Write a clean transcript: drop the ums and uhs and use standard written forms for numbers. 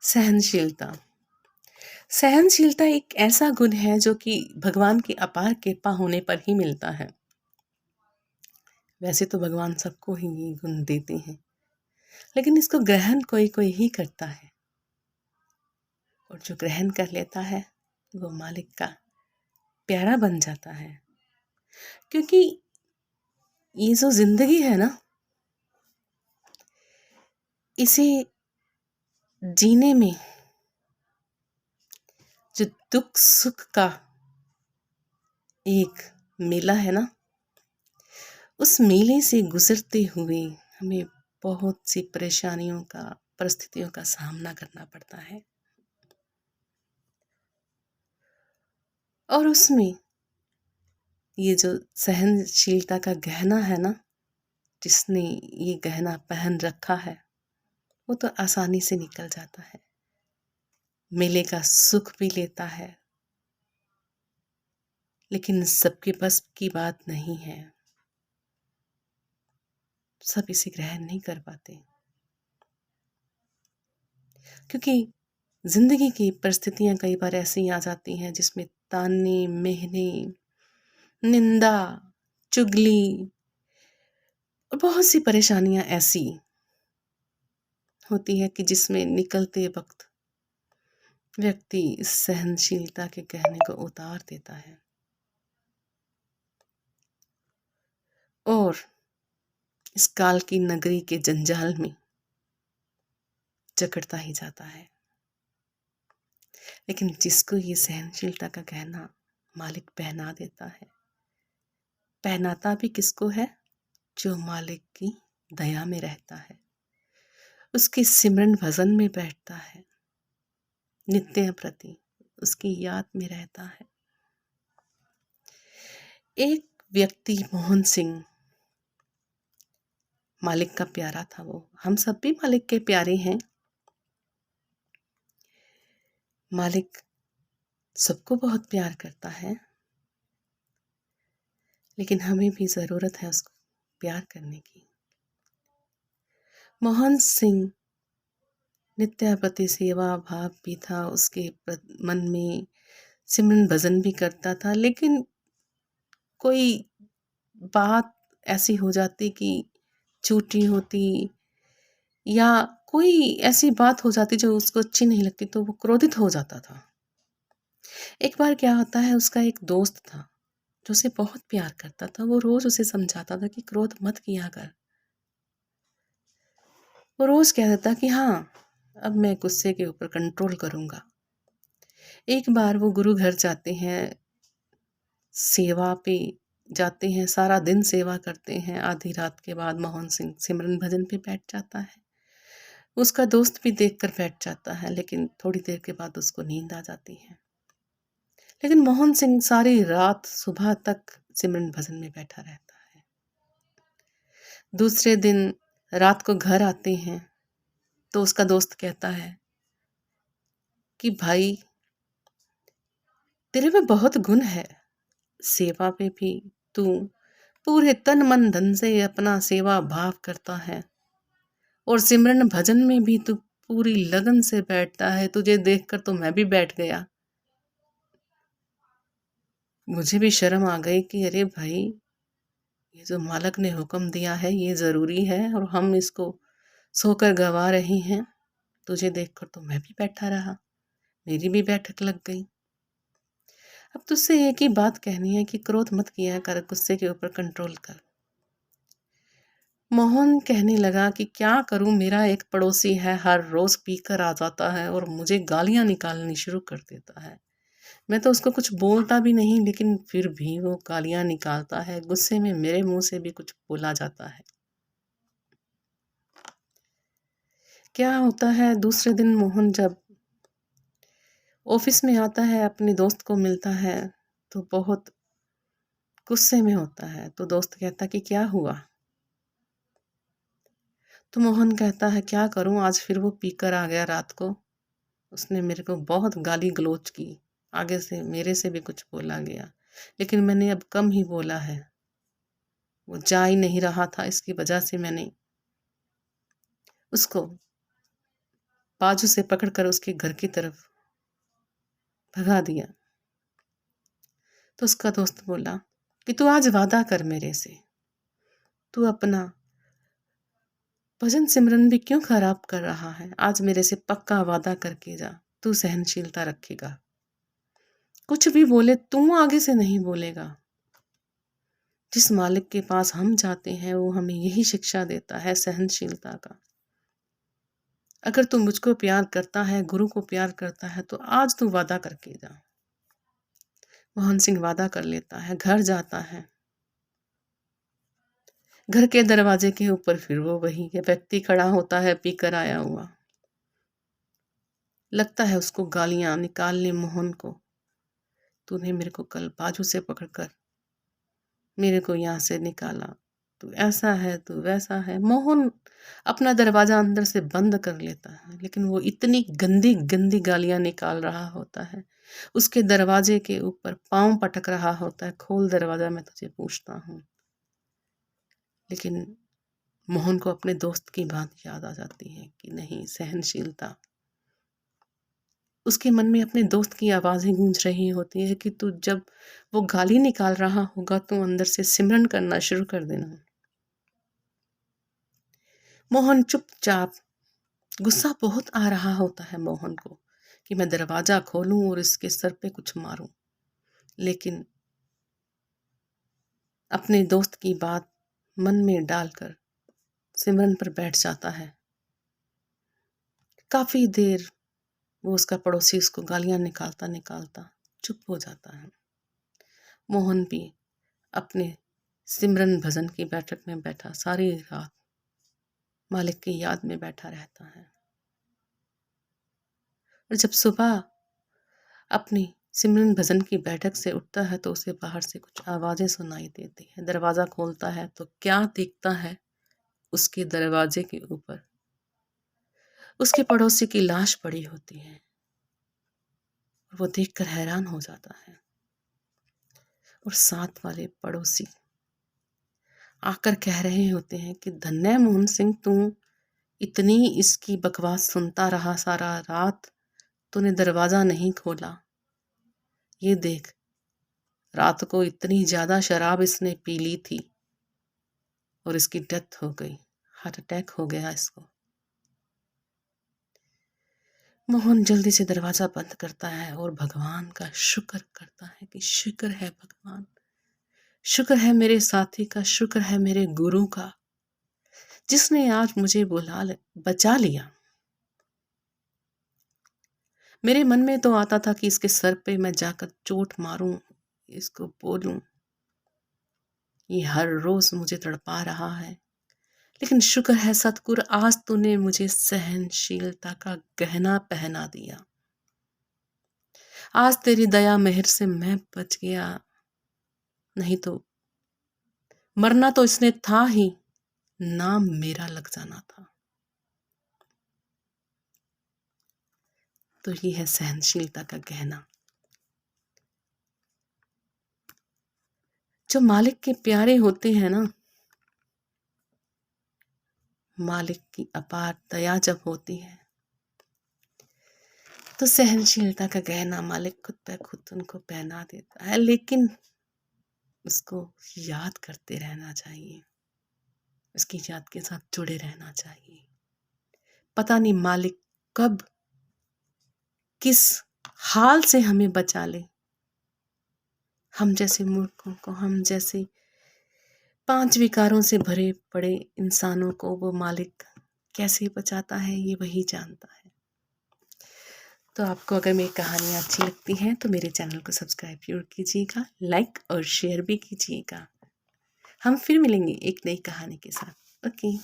सहनशीलता। सहनशीलता एक ऐसा गुण है जो कि भगवान की अपार कृपा होने पर ही मिलता है। वैसे तो भगवान सबको ही ये गुण देते हैं, लेकिन इसको ग्रहण कोई-कोई ही करता है और जो ग्रहण कर लेता है, वो मालिक का प्यारा बन जाता है। क्योंकि ये जो ज़िंदगी है ना, इसे जीने में जो दुख-सुख का एक मेला है ना, उस मेले से गुज़रते हुए हमें बहुत सी परेशानियों का, परिस्थितियों का सामना करना पड़ता है। और उसमें ये जो सहनशीलता का गहना है ना, जिसने ये गहना पहन रखा है, वो तो आसानी से निकल जाता है। मेले का सुख भी लेता है, लेकिन सबके बस की बात नहीं है। सब इसे ग्रहण नहीं कर पाते, क्योंकि ज़िंदगी की परिस्थितियाँ कई बार ऐसी आ जाती हैं जिसमें ताने, मेहने, निंदा, चुगली और बहुत सी परेशानियाँ ऐसी होती है कि जिसमें निकलते वक़्त व्यक्ति इस सहनशीलता के गहने को उतार देता है और इस काल की नगरी के जंजाल में जकड़ता ही जाता है। लेकिन जिसको ये सहनशीलता का गहना मालिक पहना देता है, पहनाता भी किसको है? जो मालिक की दया में रहता है, उसकी सिमरन भजन में बैठता है, नित्य प्रति उसकी याद में रहता है। एक व्यक्ति मोहन सिंह, मालिक का प्यारा था वो। हम सब भी मालिक के प्यारे हैं। मालिक सबको बहुत प्यार करता है, लेकिन हमें भी ज़रूरत है उसको प्यार करने की। मोहन सिंह नित्यापति सेवा भाव भी था उसके मन में, सिमरन भजन भी करता था, लेकिन कोई बात ऐसी हो जाती कि झूठी होती या कोई ऐसी बात हो जाती जो उसको अच्छी नहीं लगती, तो वो क्रोधित हो जाता था। एक बार क्या होता है, उसका एक दोस्त था जो उसे बहुत प्यार करता था। वो रोज उसे समझाता था कि क्रोध मत किया कर। वो रोज कह देता कि हाँ, अब मैं गुस्से के ऊपर कंट्रोल करूंगा। एक बार वो गुरु घर जाते हैं, सेवा पे जाते हैं, सारा दिन सेवा करते हैं। आधी रात के बाद मोहन सिंह सिमरन भजन पे बैठ जाता है। उसका दोस्त भी देखकर बैठ जाता है, लेकिन थोड़ी देर के बाद उसको नींद आ जाती है। लेकिन मोहन सिंह सारी रात सुबह तक सिमरन भजन में बैठा रहता है। दूसरे दिन रात को घर आते हैं तो उसका दोस्त कहता है कि भाई, तेरे में बहुत गुण है, सेवा में भी तू पूरे तन मन धन से अपना सेवा भाव करता है और सिमरन भजन में भी तू पूरी लगन से बैठता है। तुझे देखकर तो मैं भी बैठ गया। मुझे भी शर्म आ गई कि अरे भाई, ये जो मालिक ने हुक्म दिया है ये ज़रूरी है और हम इसको सोकर गवा रहे हैं। तुझे देखकर तो मैं भी बैठा रहा, मेरी भी बैठक लग गई। अब तुझसे एक ही बात कहनी है कि क्रोध मत किया कर, गुस्से के ऊपर कंट्रोल कर। मोहन कहने लगा कि क्या करूं, मेरा एक पड़ोसी है, हर रोज पीकर आ जाता है और मुझे गालियां निकालनी शुरू कर देता है। मैं तो उसको कुछ बोलता भी नहीं, लेकिन फिर भी वो गालियां निकालता है। गुस्से में मेरे मुंह से भी कुछ बोला जाता है। क्या होता है, दूसरे दिन मोहन जब ऑफिस में आता है, अपने दोस्त को मिलता है तो बहुत गुस्से में होता है। तो दोस्त कहता कि क्या हुआ? तो मोहन कहता है क्या करूं, आज फिर वो पीकर आ गया रात को। उसने मेरे को बहुत गाली गलौज की, आगे से मेरे से भी कुछ बोला गया, लेकिन मैंने अब कम ही बोला है। वो जा ही नहीं रहा था, इसकी वजह से मैंने उसको बाजू से पकड़कर उसके घर की तरफ भगा दिया। तो उसका दोस्त बोला कि तू आज वादा कर मेरे से, तू अपना भजन सिमरन भी क्यों खराब कर रहा है? आज मेरे से पक्का वादा करके जा, तू सहनशीलता रखेगा, कुछ भी बोले तू आगे से नहीं बोलेगा। जिस मालिक के पास हम जाते हैं वो हमें यही शिक्षा देता है, सहनशीलता का। अगर तू मुझको प्यार करता है, गुरु को प्यार करता है, तो आज तू वादा करके जा। मोहन सिंह वादा कर लेता है, घर जाता है। घर के दरवाजे के ऊपर फिर वो वही व्यक्ति खड़ा होता है, पीकर आया हुआ। लगता है उसको गालियां निकालने मोहन को, तूने मेरे को कल बाजू से पकड़कर मेरे को यहाँ से निकाला, तू ऐसा है, तू वैसा है। मोहन अपना दरवाजा अंदर से बंद कर लेता है, लेकिन वो इतनी गंदी गंदी गालियां निकाल रहा होता है। उसके दरवाजे के ऊपर पांव पटक रहा होता है, खोल दरवाजा, मैं तुझे पूछता हूँ। लेकिन मोहन को अपने दोस्त की बात याद आ जाती है कि नहीं, सहनशीलता। उसके मन में अपने दोस्त की आवाज़ें गूंज रही होती है कि तू जब वो गाली निकाल रहा होगा तो अंदर से सिमरन करना शुरू कर देना। मोहन चुपचाप, गुस्सा बहुत आ रहा होता है मोहन को कि मैं दरवाजा खोलूं और इसके सर पे कुछ मारूं, लेकिन अपने दोस्त की बात मन में डालकर सिमरन पर बैठ जाता है। काफी देर वो उसका पड़ोसी उसको गालियां निकालता निकालता चुप हो जाता है। मोहन भी अपने सिमरन भजन की बैठक में बैठा सारी रात मालिक की याद में बैठा रहता है। और जब सुबह अपनी सिमरन भजन की बैठक से उठता है तो उसे बाहर से कुछ आवाजें सुनाई देती है। दरवाजा खोलता है तो क्या दिखता है, उसके दरवाजे के ऊपर उसके पड़ोसी की लाश पड़ी होती है। वो देखकर हैरान हो जाता है और साथ वाले पड़ोसी आकर कह रहे होते हैं कि धन्य मोहन सिंह, तू इतनी इसकी बकवास सुनता रहा सारा रात, तूने दरवाजा नहीं खोला। ये देख, रात को इतनी ज्यादा शराब इसने पी ली थी और इसकी डेथ हो गई, हार्ट अटैक हो गया इसको। मोहन जल्दी से दरवाजा बंद करता है और भगवान का शुक्र करता है कि शुक्र है भगवान, शुक्र है मेरे साथी का, शुक्र है मेरे गुरु का, जिसने आज मुझे बचा लिया। मेरे मन में तो आता था कि इसके सर पे मैं जाकर चोट मारूं, इसको बोलूं, ये हर रोज मुझे तड़पा रहा है, लेकिन शुक्र है सतगुरु, आज तूने मुझे सहनशीलता का गहना पहना दिया। आज तेरी दया मेहर से मैं बच गया, नहीं तो मरना तो इसने था ही, नाम मेरा लग जाना था। तो ये है सहनशीलता का गहना। जो मालिक के प्यारे होते हैं ना, मालिक की अपार दया जब होती है तो सहनशीलता का गहना मालिक खुद पे खुद उनको पहना देता है। लेकिन उसको याद करते रहना चाहिए, उसकी याद के साथ जुड़े रहना चाहिए। पता नहीं मालिक कब किस हाल से हमें बचा ले। हम जैसे मूर्खों को, हम जैसे 5 विकारों से भरे पड़े इंसानों को वो मालिक कैसे बचाता है, ये वही जानता है। तो आपको अगर मेरी कहानियाँ अच्छी लगती हैं तो मेरे चैनल को सब्सक्राइब जरूर कीजिएगा, लाइक और शेयर भी कीजिएगा। हम फिर मिलेंगे एक नई कहानी के साथ। ओके।